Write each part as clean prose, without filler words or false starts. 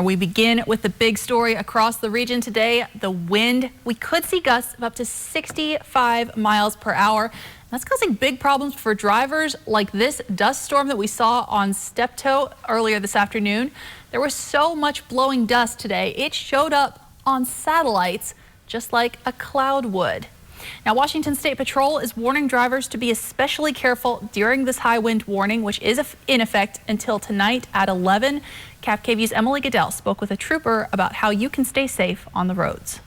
We begin with the big story across the region today. The wind. We could see gusts of up to 65 miles per hour. That's causing big problems for drivers like this dust storm that we saw on Steptoe earlier this afternoon. There was so much blowing dust today. It showed up on satellites just like a cloud would. Now, Washington State Patrol is warning drivers to be especially careful during this high wind warning, which is in effect until tonight at 11. KVU's Emily Goodell spoke with a trooper about how you can stay safe on the roads.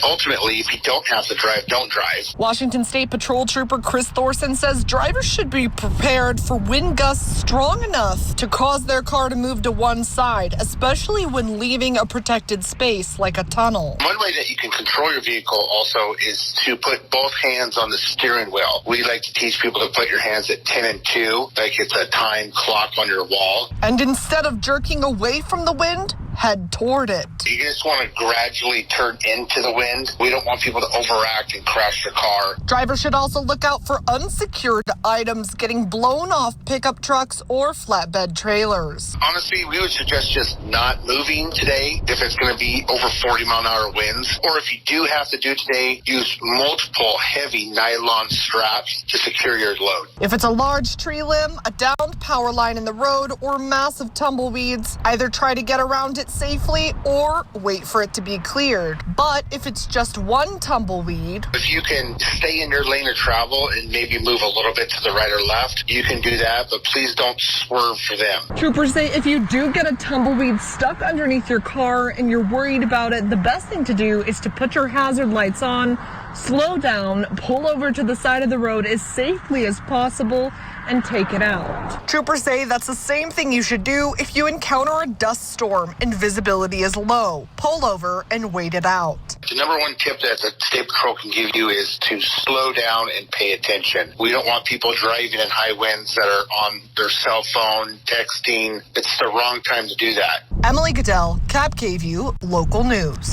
Ultimately, if you don't have to drive, don't drive. Washington State Patrol Trooper Chris Thorson says drivers should be prepared for wind gusts strong enough to cause their car to move to one side, especially when leaving a protected space like a tunnel. One way that you can control your vehicle also is to put both hands on the steering wheel. We like to teach people to put your hands at 10 and 2, like it's a time clock on your wall. And instead of jerking away from the wind, head toward it. You just want to gradually turn into the wind. We don't want people to overact and crash their car. Drivers should also look out for unsecured items getting blown off pickup trucks or flatbed trailers. Honestly, we would suggest just not moving today if it's going to be over 40-mile-an-hour winds. Or if you do have to do today, use multiple heavy nylon straps to secure your load. If it's a large tree limb, a downed power line in the road, or massive tumbleweeds, either try to get around it safely or wait for it to be cleared. But if it's just one tumbleweed, if you can stay in your lane of travel and maybe move a little bit to the right or left, you can do that, but please don't swerve for them. Troopers say if you do get a tumbleweed stuck underneath your car and you're worried about it, the best thing to do is to put your hazard lights on, slow down, pull over to the side of the road as safely as possible, and take it out. Troopers say that's the same thing you should do if you encounter a dust storm and visibility is low. Pull over and wait it out. The number one tip that the State Patrol can give you is to slow down and pay attention. We don't want people driving in high winds that are on their cell phone, texting. It's the wrong time to do that. Emily Goodell, KVU Local News.